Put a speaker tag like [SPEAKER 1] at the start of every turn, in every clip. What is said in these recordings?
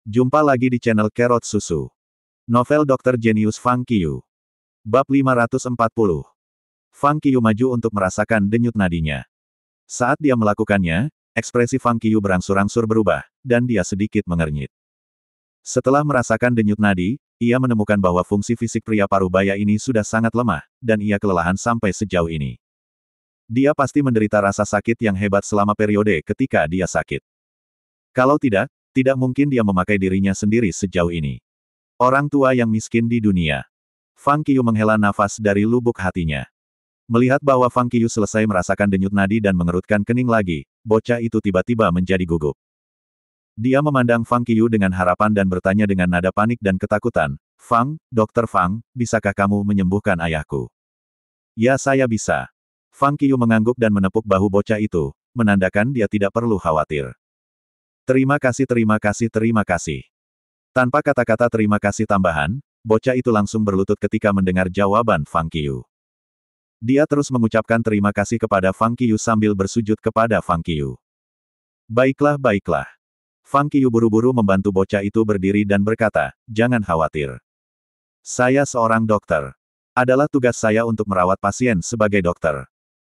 [SPEAKER 1] Jumpa lagi di channel Kerot Susu. Novel Dr. Genius Fang Qiu. Bab 540. Fang Qiu maju untuk merasakan denyut nadinya. Saat dia melakukannya, ekspresi Fang Qiu berangsur-angsur berubah, dan dia sedikit mengernyit. Setelah merasakan denyut nadi, ia menemukan bahwa fungsi fisik pria parubaya ini sudah sangat lemah, dan ia kelelahan sampai sejauh ini. Dia pasti menderita rasa sakit yang hebat selama periode ketika dia sakit. Kalau tidak mungkin dia memakai dirinya sendiri sejauh ini. Orang tua yang miskin di dunia. Fang Qiu menghela nafas dari lubuk hatinya. Melihat bahwa Fang Qiu selesai merasakan denyut nadi dan mengerutkan kening lagi, bocah itu tiba-tiba menjadi gugup. Dia memandang Fang Qiu dengan harapan dan bertanya dengan nada panik dan ketakutan, "Fang, Dokter Fang, bisakah kamu menyembuhkan ayahku?" "Ya, saya bisa." Fang Qiu mengangguk dan menepuk bahu bocah itu, menandakan dia tidak perlu khawatir. Terima kasih, terima kasih, terima kasih." Tanpa kata-kata terima kasih tambahan, bocah itu langsung berlutut ketika mendengar jawaban Fang Qiu. Dia terus mengucapkan terima kasih kepada Fang Qiu sambil bersujud kepada Fang Qiu. Baiklah, baiklah. Fang Qiu buru-buru membantu bocah itu berdiri dan berkata, "Jangan khawatir. Saya seorang dokter. Adalah tugas saya untuk merawat pasien sebagai dokter."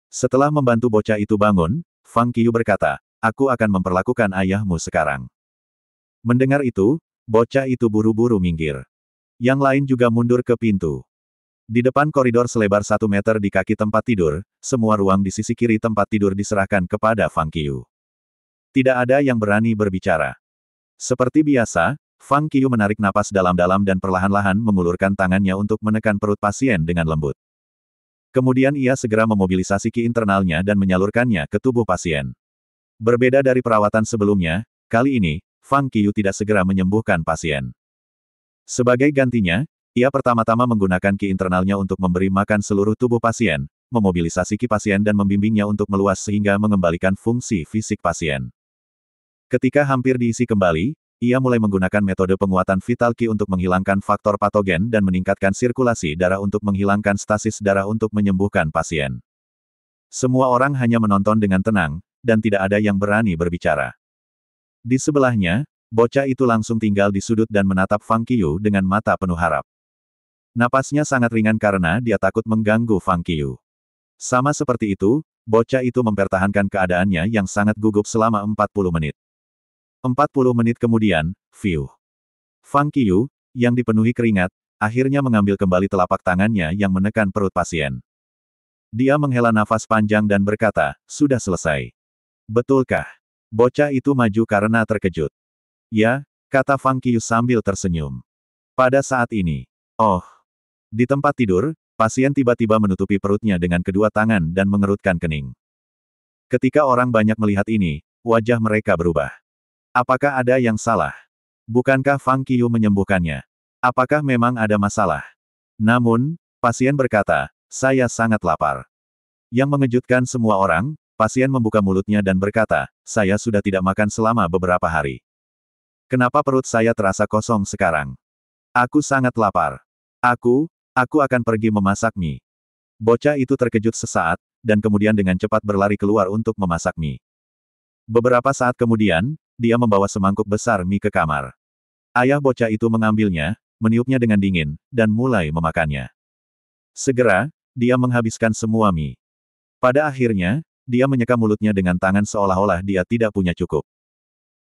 [SPEAKER 1] Setelah membantu bocah itu bangun, Fang Qiu berkata, "Aku akan memperlakukan ayahmu sekarang." Mendengar itu, bocah itu buru-buru minggir. Yang lain juga mundur ke pintu. Di depan koridor selebar 1 meter di kaki tempat tidur, semua ruang di sisi kiri tempat tidur diserahkan kepada Fang Qiu. Tidak ada yang berani berbicara. Seperti biasa, Fang Qiu menarik napas dalam-dalam dan perlahan-lahan mengulurkan tangannya untuk menekan perut pasien dengan lembut. Kemudian ia segera memobilisasi ki internalnya dan menyalurkannya ke tubuh pasien. Berbeda dari perawatan sebelumnya, kali ini, Fang Qiu tidak segera menyembuhkan pasien. Sebagai gantinya, ia pertama-tama menggunakan ki internalnya untuk memberi makan seluruh tubuh pasien, memobilisasi ki pasien dan membimbingnya untuk meluas sehingga mengembalikan fungsi fisik pasien. Ketika hampir diisi kembali, ia mulai menggunakan metode penguatan vital ki untuk menghilangkan faktor patogen dan meningkatkan sirkulasi darah untuk menghilangkan stasis darah untuk menyembuhkan pasien. Semua orang hanya menonton dengan tenang, dan tidak ada yang berani berbicara. Di sebelahnya, bocah itu langsung tinggal di sudut dan menatap Fang Qiu dengan mata penuh harap. Napasnya sangat ringan karena dia takut mengganggu Fang Qiu. Sama seperti itu, bocah itu mempertahankan keadaannya yang sangat gugup selama 40 menit. 40 menit kemudian, Fang Qiu, yang dipenuhi keringat, akhirnya mengambil kembali telapak tangannya yang menekan perut pasien. Dia menghela nafas panjang dan berkata, "Sudah selesai." "Betulkah?" Bocah itu maju karena terkejut. "Ya," kata Fang Qiu sambil tersenyum. Pada saat ini, di tempat tidur, pasien tiba-tiba menutupi perutnya dengan kedua tangan dan mengerutkan kening. Ketika orang banyak melihat ini, wajah mereka berubah. Apakah ada yang salah? Bukankah Fang Qiu menyembuhkannya? Apakah memang ada masalah? Namun, pasien berkata, "Saya sangat lapar." Yang mengejutkan semua orang, pasien membuka mulutnya dan berkata, "Saya sudah tidak makan selama beberapa hari. Kenapa perut saya terasa kosong sekarang? Aku sangat lapar. Aku akan pergi memasak mie." Bocah itu terkejut sesaat, dan kemudian dengan cepat berlari keluar untuk memasak mie. Beberapa saat kemudian, dia membawa semangkuk besar mie ke kamar. Ayah bocah itu mengambilnya, meniupnya dengan dingin, dan mulai memakannya. Segera, dia menghabiskan semua mie. Pada akhirnya, dia menyeka mulutnya dengan tangan seolah-olah dia tidak punya cukup.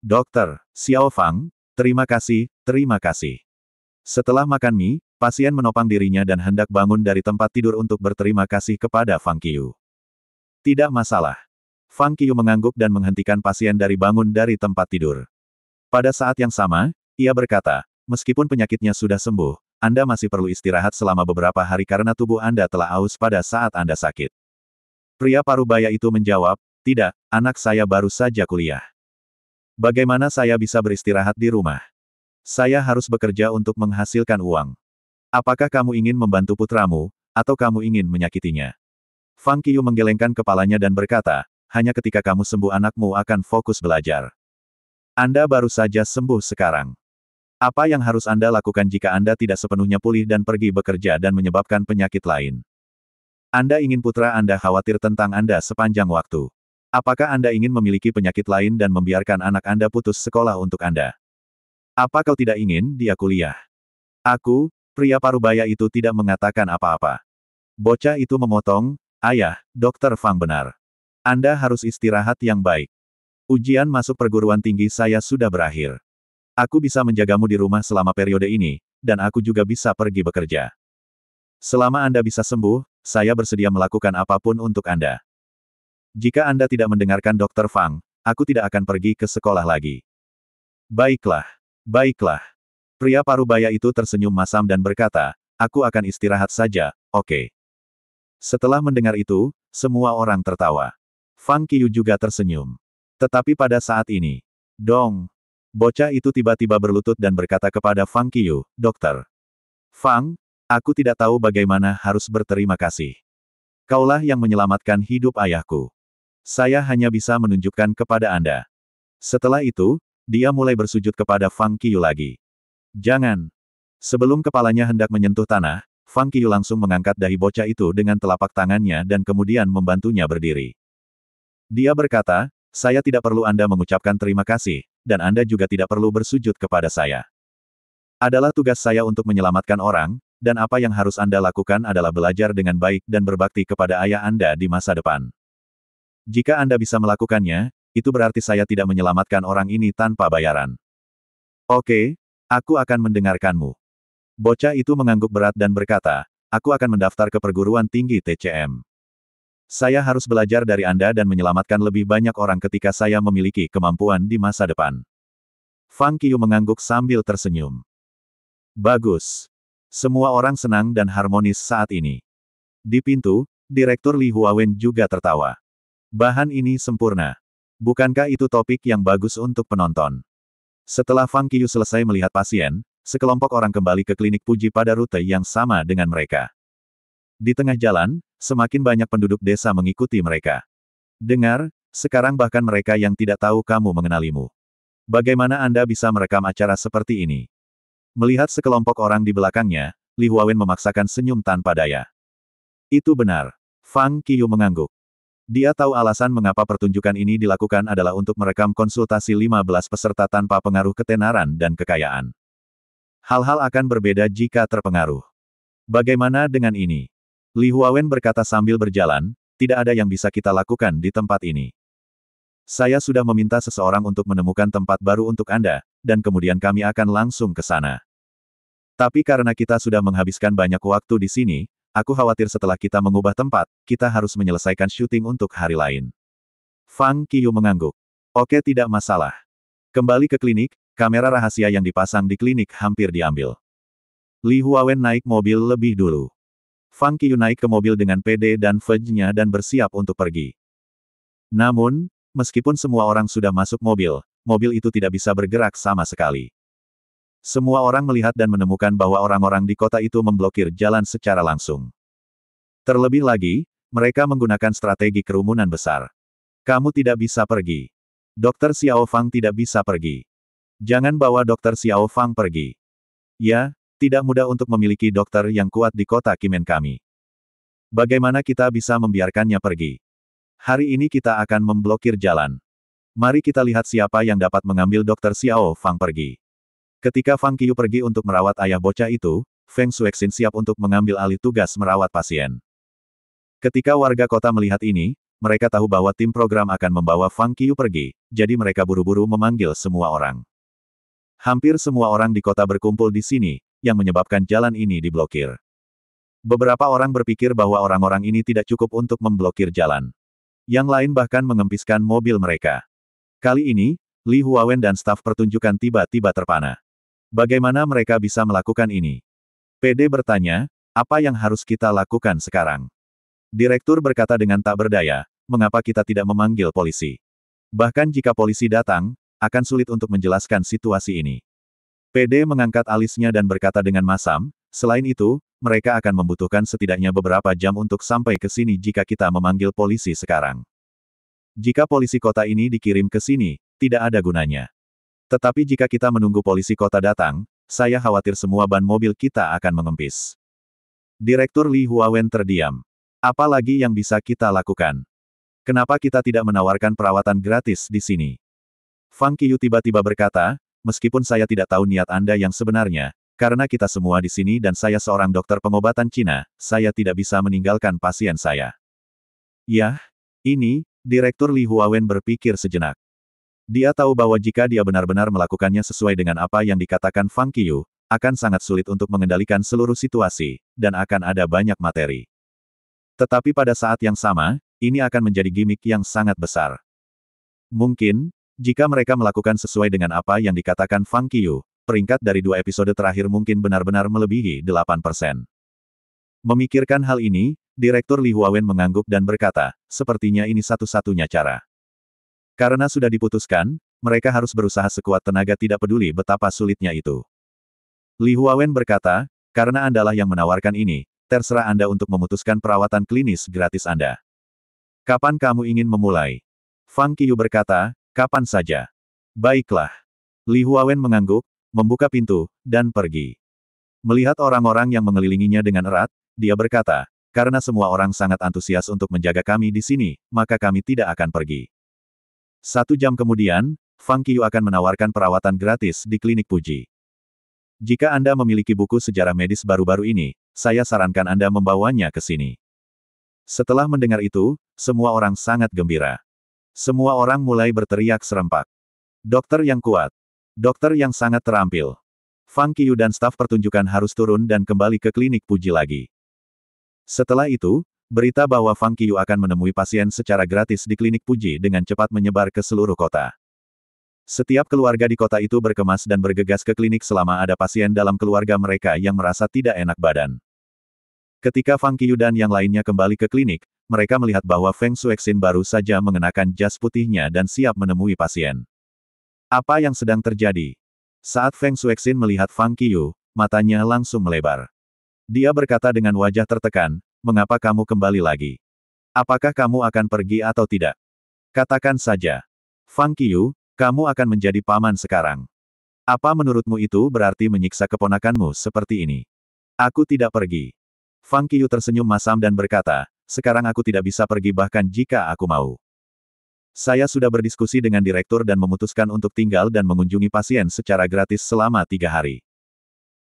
[SPEAKER 1] "Dokter, Xiao Fang, terima kasih, terima kasih." Setelah makan mie, pasien menopang dirinya dan hendak bangun dari tempat tidur untuk berterima kasih kepada Fang Qiu. "Tidak masalah." Fang Qiu mengangguk dan menghentikan pasien dari bangun dari tempat tidur. Pada saat yang sama, ia berkata, "Meskipun penyakitnya sudah sembuh, Anda masih perlu istirahat selama beberapa hari karena tubuh Anda telah aus pada saat Anda sakit." Pria parubaya itu menjawab, "Tidak, anak saya baru saja kuliah. Bagaimana saya bisa beristirahat di rumah? Saya harus bekerja untuk menghasilkan uang. Apakah kamu ingin membantu putramu, atau kamu ingin menyakitinya?" Fang Qiu menggelengkan kepalanya dan berkata, "Hanya ketika kamu sembuh anakmu akan fokus belajar. Anda baru saja sembuh sekarang. Apa yang harus Anda lakukan jika Anda tidak sepenuhnya pulih dan pergi bekerja dan menyebabkan penyakit lain? Anda ingin putra Anda khawatir tentang Anda sepanjang waktu. Apakah Anda ingin memiliki penyakit lain dan membiarkan anak Anda putus sekolah untuk Anda? Apa kau tidak ingin dia kuliah? Aku, pria parubaya itu tidak mengatakan apa-apa. Bocah itu memotong, ayah, Dokter Fang benar. Anda harus istirahat yang baik. Ujian masuk perguruan tinggi saya sudah berakhir. Aku bisa menjagamu di rumah selama periode ini, dan aku juga bisa pergi bekerja. Selama Anda bisa sembuh, saya bersedia melakukan apapun untuk Anda. Jika Anda tidak mendengarkan Dokter Fang, aku tidak akan pergi ke sekolah lagi. Baiklah. Baiklah. Pria parubaya itu tersenyum masam dan berkata, aku akan istirahat saja, oke. Setelah mendengar itu, semua orang tertawa. Fang Qiyu juga tersenyum. Tetapi pada saat ini, dong. Bocah itu tiba-tiba berlutut dan berkata kepada Fang Qiyu, Dokter Fang, aku tidak tahu bagaimana harus berterima kasih. Kaulah yang menyelamatkan hidup ayahku. Saya hanya bisa menunjukkan kepada Anda. Setelah itu, dia mulai bersujud kepada Fang Qiyu lagi. Jangan. Sebelum kepalanya hendak menyentuh tanah, Fang Qiyu langsung mengangkat dahi bocah itu dengan telapak tangannya dan kemudian membantunya berdiri. Dia berkata, saya tidak perlu Anda mengucapkan terima kasih, dan Anda juga tidak perlu bersujud kepada saya. Adalah tugas saya untuk menyelamatkan orang, dan apa yang harus Anda lakukan adalah belajar dengan baik dan berbakti kepada ayah Anda di masa depan. Jika Anda bisa melakukannya, itu berarti saya tidak menyelamatkan orang ini tanpa bayaran. Oke, aku akan mendengarkanmu. Bocah itu mengangguk berat dan berkata, aku akan mendaftar ke perguruan tinggi TCM. Saya harus belajar dari Anda dan menyelamatkan lebih banyak orang ketika saya memiliki kemampuan di masa depan. Fang Qiyu mengangguk sambil tersenyum. Bagus. Semua orang senang dan harmonis saat ini. Di pintu, Direktur Li Huawen juga tertawa. Bahan ini sempurna. Bukankah itu topik yang bagus untuk penonton? Setelah Fang Qiyu selesai melihat pasien, sekelompok orang kembali ke klinik Puji pada rute yang sama dengan mereka. Di tengah jalan, semakin banyak penduduk desa mengikuti mereka. Dengar, sekarang bahkan mereka yang tidak tahu kamu mengenalimu. Bagaimana Anda bisa merekam acara seperti ini? Melihat sekelompok orang di belakangnya, Li Huawen memaksakan senyum tanpa daya. Itu benar. Fang Qiyu mengangguk. Dia tahu alasan mengapa pertunjukan ini dilakukan adalah untuk merekam konsultasi 15 peserta tanpa pengaruh ketenaran dan kekayaan. Hal-hal akan berbeda jika terpengaruh. Bagaimana dengan ini? Li Huawen berkata sambil berjalan, tidak ada yang bisa kita lakukan di tempat ini. Saya sudah meminta seseorang untuk menemukan tempat baru untuk Anda, dan kemudian kami akan langsung ke sana. Tapi karena kita sudah menghabiskan banyak waktu di sini, aku khawatir setelah kita mengubah tempat, kita harus menyelesaikan syuting untuk hari lain. Fang Qiyu mengangguk. Oke, tidak masalah. Kembali ke klinik, kamera rahasia yang dipasang di klinik hampir diambil. Li Huawen naik mobil lebih dulu. Fang Qiyu naik ke mobil dengan PD dan Fej-nya dan bersiap untuk pergi. Namun, meskipun semua orang sudah masuk mobil, mobil itu tidak bisa bergerak sama sekali. Semua orang melihat dan menemukan bahwa orang-orang di kota itu memblokir jalan secara langsung. Terlebih lagi, mereka menggunakan strategi kerumunan besar. Kamu tidak bisa pergi. Dr. Xiao Fang tidak bisa pergi. Jangan bawa Dr. Xiao Fang pergi. Ya, tidak mudah untuk memiliki dokter yang kuat di kota Kimen kami. Bagaimana kita bisa membiarkannya pergi? Hari ini kita akan memblokir jalan. Mari kita lihat siapa yang dapat mengambil Dr. Xiao Fang pergi. Ketika Fang Qiyu pergi untuk merawat ayah bocah itu, Feng Xuexin siap untuk mengambil alih tugas merawat pasien. Ketika warga kota melihat ini, mereka tahu bahwa tim program akan membawa Fang Qiyu pergi, jadi mereka buru-buru memanggil semua orang. Hampir semua orang di kota berkumpul di sini, yang menyebabkan jalan ini diblokir. Beberapa orang berpikir bahwa orang-orang ini tidak cukup untuk memblokir jalan. Yang lain bahkan mengempiskan mobil mereka. Kali ini, Li Huawen dan staf pertunjukan tiba-tiba terpana. Bagaimana mereka bisa melakukan ini? PD bertanya, apa yang harus kita lakukan sekarang? Direktur berkata dengan tak berdaya, mengapa kita tidak memanggil polisi? Bahkan jika polisi datang, akan sulit untuk menjelaskan situasi ini. PD mengangkat alisnya dan berkata dengan masam, selain itu, mereka akan membutuhkan setidaknya beberapa jam untuk sampai ke sini jika kita memanggil polisi sekarang. Jika polisi kota ini dikirim ke sini, tidak ada gunanya. Tetapi jika kita menunggu polisi kota datang, saya khawatir semua ban mobil kita akan mengempis. Direktur Li Huawen terdiam. Apa lagi yang bisa kita lakukan? Kenapa kita tidak menawarkan perawatan gratis di sini? Fang Qiyu tiba-tiba berkata, meskipun saya tidak tahu niat Anda yang sebenarnya, karena kita semua di sini dan saya seorang dokter pengobatan Cina, saya tidak bisa meninggalkan pasien saya. Yah, ini, Direktur Li Huawen berpikir sejenak. Dia tahu bahwa jika dia benar-benar melakukannya sesuai dengan apa yang dikatakan Fang Qiyu, akan sangat sulit untuk mengendalikan seluruh situasi, dan akan ada banyak materi. Tetapi pada saat yang sama, ini akan menjadi gimmick yang sangat besar. Mungkin, jika mereka melakukan sesuai dengan apa yang dikatakan Fang Qiyu, peringkat dari 2 episode terakhir mungkin benar-benar melebihi 8%. Memikirkan hal ini, Direktur Li Huawen mengangguk dan berkata, sepertinya ini satu-satunya cara. Karena sudah diputuskan, mereka harus berusaha sekuat tenaga tidak peduli betapa sulitnya itu. Li Huawen berkata, karena Andalah yang menawarkan ini, terserah Anda untuk memutuskan perawatan klinis gratis Anda. Kapan kamu ingin memulai? Fang Qiyu berkata, kapan saja. Baiklah. Li Huawen mengangguk, membuka pintu, dan pergi. Melihat orang-orang yang mengelilinginya dengan erat, dia berkata, karena semua orang sangat antusias untuk menjaga kami di sini, maka kami tidak akan pergi. 1 jam kemudian, Fang Qiyu akan menawarkan perawatan gratis di klinik Puji. Jika Anda memiliki buku sejarah medis baru-baru ini, saya sarankan Anda membawanya ke sini. Setelah mendengar itu, semua orang sangat gembira. Semua orang mulai berteriak serempak. Dokter yang kuat. Dokter yang sangat terampil. Fang Qiyu dan staf pertunjukan harus turun dan kembali ke klinik Puji lagi. Setelah itu, berita bahwa Fang Qiyu akan menemui pasien secara gratis di klinik Puji dengan cepat menyebar ke seluruh kota. Setiap keluarga di kota itu berkemas dan bergegas ke klinik selama ada pasien dalam keluarga mereka yang merasa tidak enak badan. Ketika Fang Qiyu dan yang lainnya kembali ke klinik, mereka melihat bahwa Feng Xuexin baru saja mengenakan jas putihnya dan siap menemui pasien. Apa yang sedang terjadi? Saat Feng Xuexin melihat Fang Qiyu, matanya langsung melebar. Dia berkata dengan wajah tertekan, mengapa kamu kembali lagi? Apakah kamu akan pergi atau tidak? Katakan saja. Fang Qiyu, kamu akan menjadi paman sekarang. Apa menurutmu itu berarti menyiksa keponakanmu seperti ini? Aku tidak pergi. Fang Qiyu tersenyum masam dan berkata, sekarang aku tidak bisa pergi bahkan jika aku mau. Saya sudah berdiskusi dengan direktur dan memutuskan untuk tinggal dan mengunjungi pasien secara gratis selama 3 hari.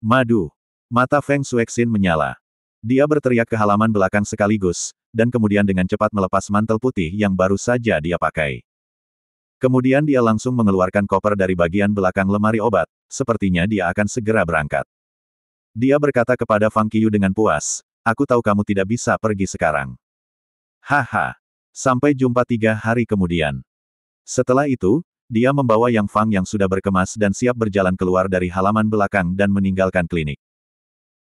[SPEAKER 1] Madu. Mata Feng Xuexin menyala. Dia berteriak ke halaman belakang sekaligus, dan kemudian dengan cepat melepas mantel putih yang baru saja dia pakai. Kemudian dia langsung mengeluarkan koper dari bagian belakang lemari obat, sepertinya dia akan segera berangkat. Dia berkata kepada Fang Qiyu dengan puas, aku tahu kamu tidak bisa pergi sekarang. Haha. Sampai jumpa 3 hari kemudian. Setelah itu, dia membawa Yang Fang yang sudah berkemas dan siap berjalan keluar dari halaman belakang dan meninggalkan klinik.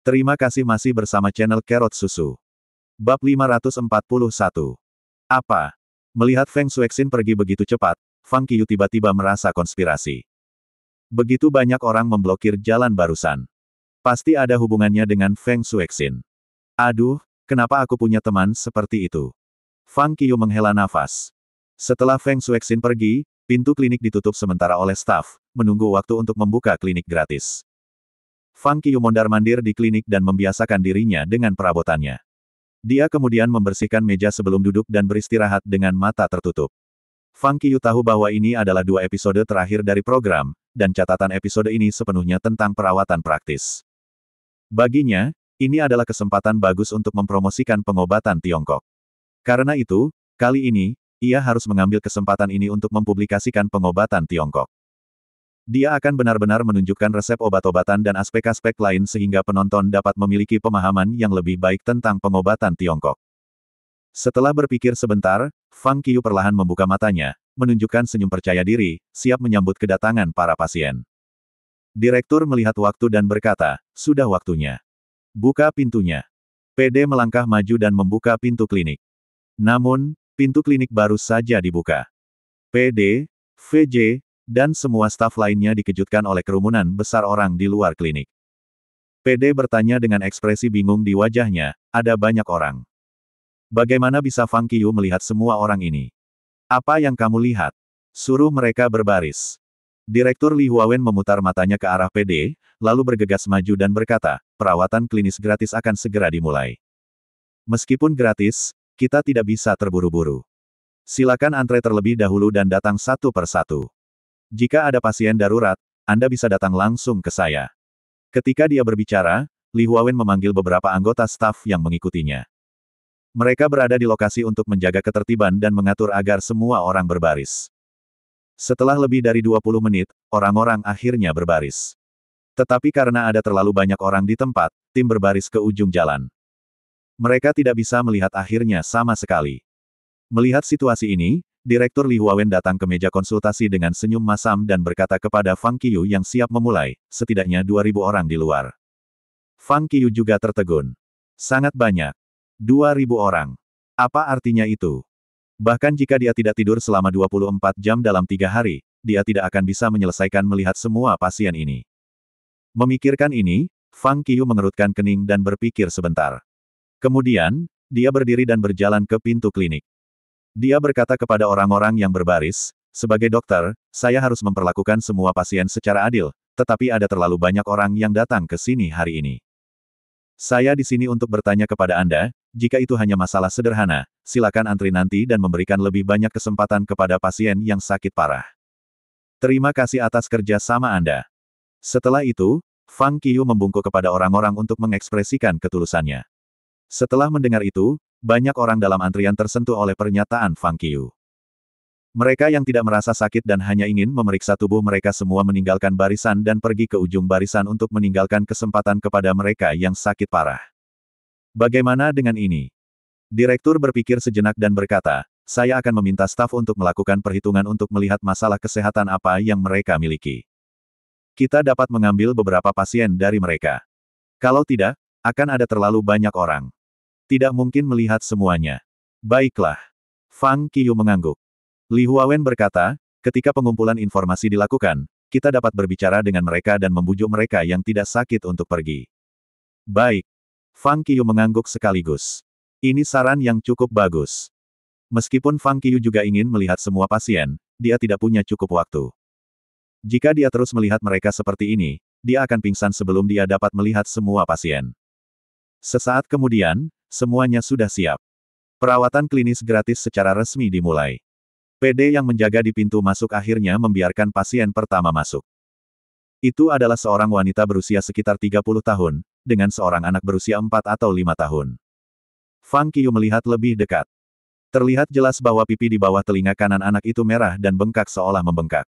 [SPEAKER 1] Terima kasih masih bersama channel Carrot Susu. Bab 541. Apa? Melihat Feng Xuexin pergi begitu cepat, Fang Qiyu tiba-tiba merasa konspirasi. Begitu banyak orang memblokir jalan barusan. Pasti ada hubungannya dengan Feng Xuexin. Aduh, kenapa aku punya teman seperti itu? Fang Qiyu menghela nafas. Setelah Feng Xuexin pergi, pintu klinik ditutup sementara oleh staf, menunggu waktu untuk membuka klinik gratis. Fang Qiyu mondar-mandir di klinik dan membiasakan dirinya dengan perabotannya. Dia kemudian membersihkan meja sebelum duduk dan beristirahat dengan mata tertutup. Fang Qiyu tahu bahwa ini adalah 2 episode terakhir dari program, dan catatan episode ini sepenuhnya tentang perawatan praktis. Baginya, ini adalah kesempatan bagus untuk mempromosikan pengobatan Tiongkok. Karena itu, kali ini, ia harus mengambil kesempatan ini untuk mempublikasikan pengobatan Tiongkok. Dia akan benar-benar menunjukkan resep obat-obatan dan aspek-aspek lain sehingga penonton dapat memiliki pemahaman yang lebih baik tentang pengobatan Tiongkok. Setelah berpikir sebentar, Fang Qiyu perlahan membuka matanya, menunjukkan senyum percaya diri, siap menyambut kedatangan para pasien. Direktur melihat waktu dan berkata, sudah waktunya. Buka pintunya. PD melangkah maju dan membuka pintu klinik. Namun, pintu klinik baru saja dibuka. PD, VJ, dan semua staf lainnya dikejutkan oleh kerumunan besar orang di luar klinik. PD bertanya dengan ekspresi bingung di wajahnya, ada banyak orang. Bagaimana bisa Fang Qiyu melihat semua orang ini? Apa yang kamu lihat? Suruh mereka berbaris. Direktur Li Huawen memutar matanya ke arah PD, lalu bergegas maju dan berkata, perawatan klinis gratis akan segera dimulai. Meskipun gratis, kita tidak bisa terburu-buru. Silakan antre terlebih dahulu dan datang satu per satu. Jika ada pasien darurat, Anda bisa datang langsung ke saya. Ketika dia berbicara, Li Huawen memanggil beberapa anggota staf yang mengikutinya. Mereka berada di lokasi untuk menjaga ketertiban dan mengatur agar semua orang berbaris. Setelah lebih dari 20 menit, orang-orang akhirnya berbaris. Tetapi karena ada terlalu banyak orang di tempat, tim berbaris ke ujung jalan. Mereka tidak bisa melihat akhirnya sama sekali. Melihat situasi ini, Direktur Li Huawen datang ke meja konsultasi dengan senyum masam dan berkata kepada Fang Qiyu yang siap memulai, setidaknya 2.000 orang di luar. Fang Qiyu juga tertegun. Sangat banyak. 2.000 orang. Apa artinya itu? Bahkan jika dia tidak tidur selama 24 jam dalam 3 hari, dia tidak akan bisa menyelesaikan melihat semua pasien ini. Memikirkan ini, Fang Qiyu mengerutkan kening dan berpikir sebentar. Kemudian, dia berdiri dan berjalan ke pintu klinik. Dia berkata kepada orang-orang yang berbaris, sebagai dokter, saya harus memperlakukan semua pasien secara adil, tetapi ada terlalu banyak orang yang datang ke sini hari ini. Saya di sini untuk bertanya kepada Anda, jika itu hanya masalah sederhana, silakan antri nanti dan memberikan lebih banyak kesempatan kepada pasien yang sakit parah. Terima kasih atas kerja sama Anda. Setelah itu, Fang Qiyu membungkuk kepada orang-orang untuk mengekspresikan ketulusannya. Setelah mendengar itu, banyak orang dalam antrian tersentuh oleh pernyataan Fang Qiyu. Mereka yang tidak merasa sakit dan hanya ingin memeriksa tubuh mereka semua meninggalkan barisan dan pergi ke ujung barisan untuk meninggalkan kesempatan kepada mereka yang sakit parah. Bagaimana dengan ini? Direktur berpikir sejenak dan berkata, saya akan meminta staf untuk melakukan perhitungan untuk melihat masalah kesehatan apa yang mereka miliki. Kita dapat mengambil beberapa pasien dari mereka. Kalau tidak, akan ada terlalu banyak orang. Tidak mungkin melihat semuanya. Baiklah. Fang Qiyu mengangguk. Li Huawen berkata, ketika pengumpulan informasi dilakukan, kita dapat berbicara dengan mereka dan membujuk mereka yang tidak sakit untuk pergi. Baik. Fang Qiyu mengangguk sekaligus. Ini saran yang cukup bagus. Meskipun Fang Qiyu juga ingin melihat semua pasien, dia tidak punya cukup waktu. Jika dia terus melihat mereka seperti ini, dia akan pingsan sebelum dia dapat melihat semua pasien. Sesaat kemudian, semuanya sudah siap. Perawatan klinis gratis secara resmi dimulai. PD yang menjaga di pintu masuk akhirnya membiarkan pasien pertama masuk. Itu adalah seorang wanita berusia sekitar 30 tahun, dengan seorang anak berusia 4 atau 5 tahun. Fang Qiyu melihat lebih dekat. Terlihat jelas bahwa pipi di bawah telinga kanan anak itu merah dan bengkak seolah membengkak.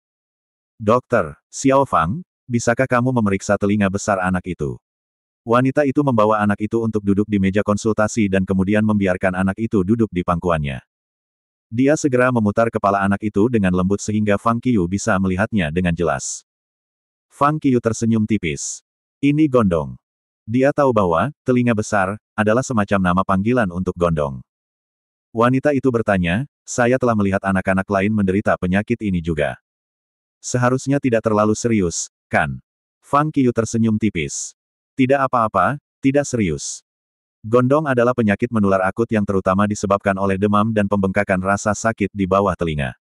[SPEAKER 1] Dokter, Xiao Fang, bisakah kamu memeriksa telinga besar anak itu? Wanita itu membawa anak itu untuk duduk di meja konsultasi dan kemudian membiarkan anak itu duduk di pangkuannya. Dia segera memutar kepala anak itu dengan lembut sehingga Fang Qiyu bisa melihatnya dengan jelas. Fang Qiyu tersenyum tipis. Ini Gondong. Dia tahu bahwa, telinga besar, adalah semacam nama panggilan untuk Gondong. Wanita itu bertanya, saya telah melihat anak-anak lain menderita penyakit ini juga. Seharusnya tidak terlalu serius, kan? Fang Qiyu tersenyum tipis. Tidak apa-apa, tidak serius. Gondong adalah penyakit menular akut yang terutama disebabkan oleh demam dan pembengkakan rasa sakit di bawah telinga.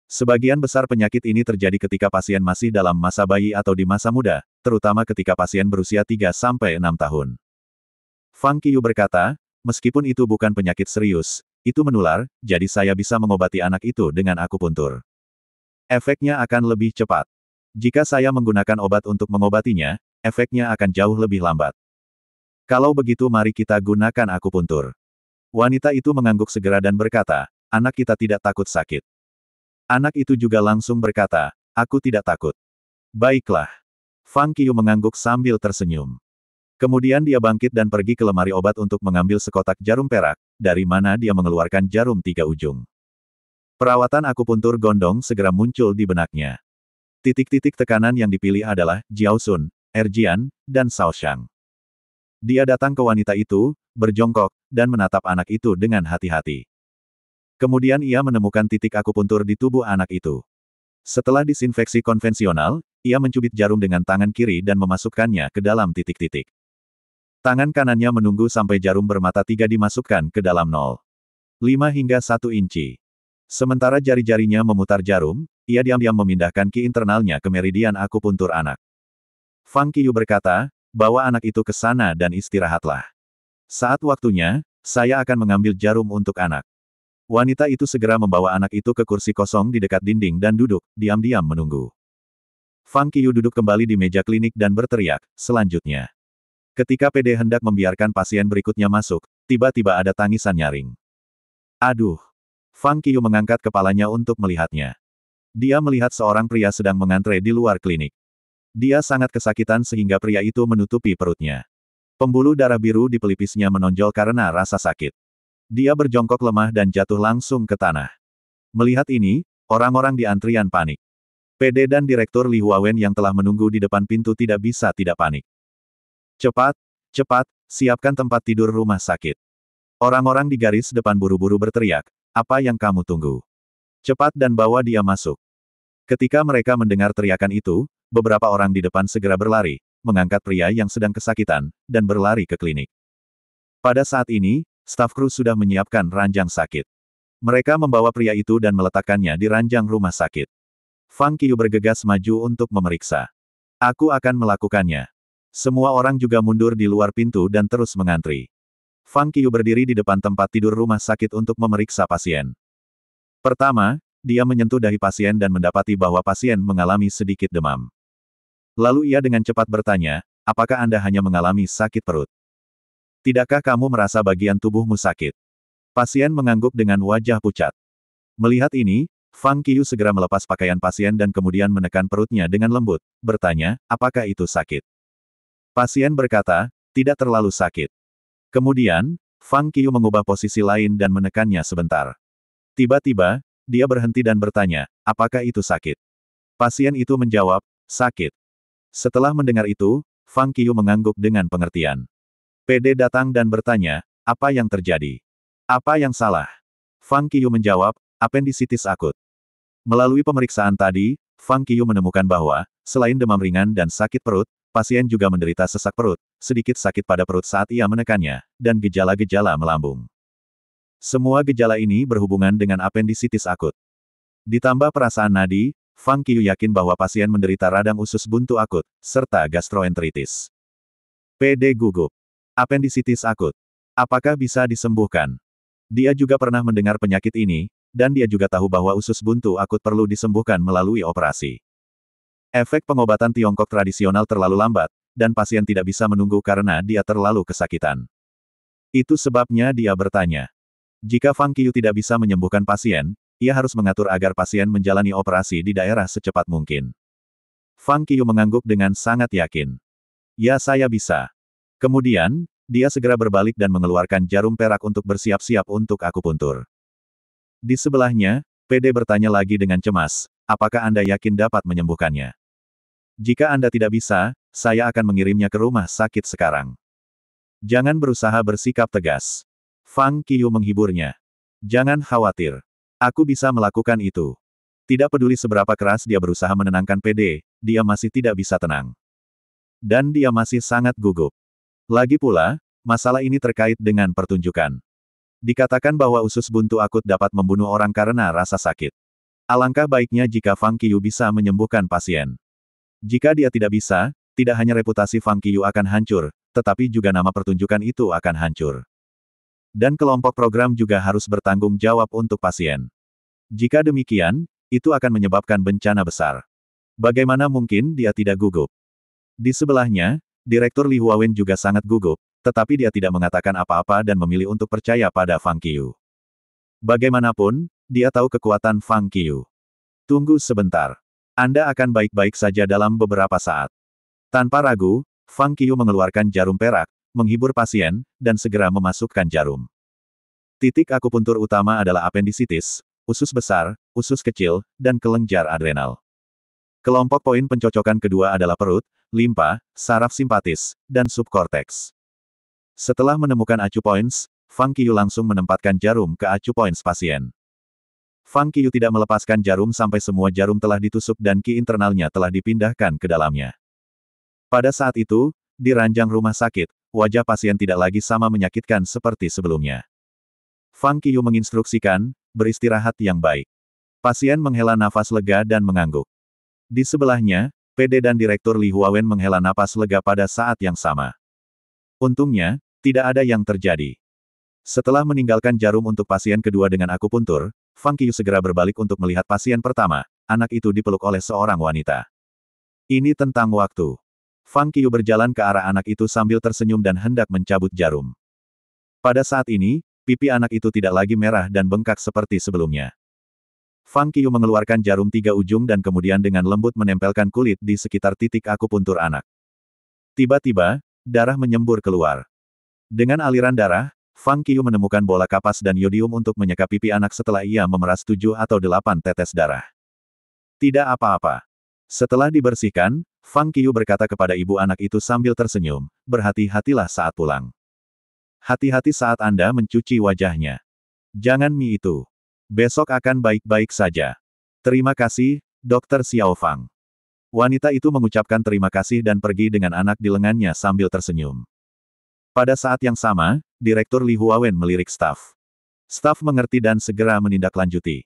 [SPEAKER 1] Sebagian besar penyakit ini terjadi ketika pasien masih dalam masa bayi atau di masa muda, terutama ketika pasien berusia 3-6 tahun. Fang Qiyu berkata, meskipun itu bukan penyakit serius, itu menular, jadi saya bisa mengobati anak itu dengan akupuntur. Efeknya akan lebih cepat. Jika saya menggunakan obat untuk mengobatinya, efeknya akan jauh lebih lambat. Kalau begitu mari kita gunakan akupuntur. Wanita itu mengangguk segera dan berkata, anak kita tidak takut sakit. Anak itu juga langsung berkata, aku tidak takut. Baiklah. Fang Qiyu mengangguk sambil tersenyum. Kemudian dia bangkit dan pergi ke lemari obat untuk mengambil sekotak jarum perak, dari mana dia mengeluarkan jarum 3 ujung. Perawatan akupuntur Gondong segera muncul di benaknya. Titik-titik tekanan yang dipilih adalah Jiaosun, Erjian, dan Shaoxiang. Dia datang ke wanita itu, berjongkok, dan menatap anak itu dengan hati-hati. Kemudian ia menemukan titik akupuntur di tubuh anak itu. Setelah disinfeksi konvensional, ia mencubit jarum dengan tangan kiri dan memasukkannya ke dalam titik-titik. Tangan kanannya menunggu sampai jarum bermata 3 dimasukkan ke dalam 0,5 hingga 1 inci. Sementara jari-jarinya memutar jarum, ia diam-diam memindahkan ki internalnya ke meridian akupuntur anak. Fang Qiyu berkata, bawa anak itu ke sana dan istirahatlah. Saat waktunya, saya akan mengambil jarum untuk anak. Wanita itu segera membawa anak itu ke kursi kosong di dekat dinding dan duduk, diam-diam menunggu. Fang Qiyu duduk kembali di meja klinik dan berteriak, selanjutnya. Ketika PD hendak membiarkan pasien berikutnya masuk, tiba-tiba ada tangisan nyaring. Aduh! Fang Qiyu mengangkat kepalanya untuk melihatnya. Dia melihat seorang pria sedang mengantre di luar klinik. Dia sangat kesakitan sehingga pria itu menutupi perutnya. Pembuluh darah biru di pelipisnya menonjol karena rasa sakit. Dia berjongkok lemah dan jatuh langsung ke tanah. Melihat ini, orang-orang di antrian panik. PD dan Direktur Li Huawen yang telah menunggu di depan pintu tidak bisa tidak panik. Cepat, cepat, siapkan tempat tidur rumah sakit. Orang-orang di garis depan buru-buru berteriak, apa yang kamu tunggu? Cepat dan bawa dia masuk. Ketika mereka mendengar teriakan itu, beberapa orang di depan segera berlari, mengangkat pria yang sedang kesakitan, dan berlari ke klinik. Pada saat ini, staf kru sudah menyiapkan ranjang sakit. Mereka membawa pria itu dan meletakkannya di ranjang rumah sakit. Fang Qiyu bergegas maju untuk memeriksa. Aku akan melakukannya. Semua orang juga mundur di luar pintu dan terus mengantri. Fang Qiyu berdiri di depan tempat tidur rumah sakit untuk memeriksa pasien. Pertama, dia menyentuh dahi pasien dan mendapati bahwa pasien mengalami sedikit demam. Lalu ia dengan cepat bertanya, apakah Anda hanya mengalami sakit perut? Tidakkah kamu merasa bagian tubuhmu sakit? Pasien mengangguk dengan wajah pucat. Melihat ini, Fang Qiyu segera melepas pakaian pasien dan kemudian menekan perutnya dengan lembut, bertanya, apakah itu sakit? Pasien berkata, tidak terlalu sakit. Kemudian, Fang Qiyu mengubah posisi lain dan menekannya sebentar. Tiba-tiba, dia berhenti dan bertanya, apakah itu sakit? Pasien itu menjawab, sakit. Setelah mendengar itu, Fang Qiyu mengangguk dengan pengertian. PD datang dan bertanya, apa yang terjadi? Apa yang salah? Fang Qiyu menjawab, apendisitis akut. Melalui pemeriksaan tadi, Fang Qiyu menemukan bahwa, selain demam ringan dan sakit perut, pasien juga menderita sesak perut, sedikit sakit pada perut saat ia menekannya, dan gejala-gejala melambung. Semua gejala ini berhubungan dengan apendisitis akut. Ditambah perasaan nadi, Fang Qiyu yakin bahwa pasien menderita radang usus buntu akut, serta gastroenteritis. PD gugup. Apendisitis akut. Apakah bisa disembuhkan? Dia juga pernah mendengar penyakit ini, dan dia juga tahu bahwa usus buntu akut perlu disembuhkan melalui operasi. Efek pengobatan Tiongkok tradisional terlalu lambat, dan pasien tidak bisa menunggu karena dia terlalu kesakitan. Itu sebabnya dia bertanya. Jika Fang Qiyu tidak bisa menyembuhkan pasien, ia harus mengatur agar pasien menjalani operasi di daerah secepat mungkin. Fang Qiyu mengangguk dengan sangat yakin. Ya, saya bisa. Kemudian, dia segera berbalik dan mengeluarkan jarum perak untuk bersiap-siap untuk akupuntur. Di sebelahnya, PD bertanya lagi dengan cemas, apakah Anda yakin dapat menyembuhkannya? Jika Anda tidak bisa, saya akan mengirimnya ke rumah sakit sekarang. Jangan berusaha bersikap tegas. Fang Qiyu menghiburnya. Jangan khawatir. Aku bisa melakukan itu. Tidak peduli seberapa keras dia berusaha menenangkan PD, dia masih tidak bisa tenang. Dan dia masih sangat gugup. Lagi pula, masalah ini terkait dengan pertunjukan. Dikatakan bahwa usus buntu akut dapat membunuh orang karena rasa sakit. Alangkah baiknya jika Fang Qiyu bisa menyembuhkan pasien. Jika dia tidak bisa, tidak hanya reputasi Fang Qiyu akan hancur, tetapi juga nama pertunjukan itu akan hancur. Dan kelompok program juga harus bertanggung jawab untuk pasien. Jika demikian, itu akan menyebabkan bencana besar. Bagaimana mungkin dia tidak gugup? Di sebelahnya, Direktur Li Huawen juga sangat gugup, tetapi dia tidak mengatakan apa-apa dan memilih untuk percaya pada Fang Qiyu. Bagaimanapun, dia tahu kekuatan Fang Qiyu. Tunggu sebentar. Anda akan baik-baik saja dalam beberapa saat. Tanpa ragu, Fang Qiyu mengeluarkan jarum perak, menghibur pasien, dan segera memasukkan jarum. Titik akupuntur utama adalah apendisitis, usus besar, usus kecil, dan kelenjar adrenal. Kelompok poin pencocokan kedua adalah perut, limpa, saraf simpatis, dan subkorteks. Setelah menemukan acu points, Fang Qiyu langsung menempatkan jarum ke acu points pasien. Fang Qiyu tidak melepaskan jarum sampai semua jarum telah ditusuk dan ki internalnya telah dipindahkan ke dalamnya. Pada saat itu, di ranjang rumah sakit, wajah pasien tidak lagi sama menyakitkan seperti sebelumnya. Fang Qiyu menginstruksikan, beristirahat yang baik. Pasien menghela nafas lega dan mengangguk. Di sebelahnya, PD dan Direktur Li Huawen menghela napas lega pada saat yang sama. Untungnya, tidak ada yang terjadi. Setelah meninggalkan jarum untuk pasien kedua dengan akupuntur, Fang Qiyu segera berbalik untuk melihat pasien pertama, anak itu dipeluk oleh seorang wanita. Ini tentang waktu. Fang Qiu berjalan ke arah anak itu sambil tersenyum dan hendak mencabut jarum. Pada saat ini, pipi anak itu tidak lagi merah dan bengkak seperti sebelumnya. Fang Qiu mengeluarkan jarum 3 ujung dan kemudian dengan lembut menempelkan kulit di sekitar titik akupuntur anak. Tiba-tiba, darah menyembur keluar. Dengan aliran darah, Fang Qiu menemukan bola kapas dan yodium untuk menyeka pipi anak setelah ia memeras 7 atau 8 tetes darah. Tidak apa-apa. Setelah dibersihkan, Fang Qiu berkata kepada ibu anak itu sambil tersenyum, berhati-hatilah saat pulang. Hati-hati saat Anda mencuci wajahnya. Jangan mie itu. Besok akan baik-baik saja. Terima kasih, Dr. Xiao Fang. Wanita itu mengucapkan terima kasih dan pergi dengan anak di lengannya sambil tersenyum. Pada saat yang sama, Direktur Li Huawen melirik staf. Staf mengerti dan segera menindaklanjuti.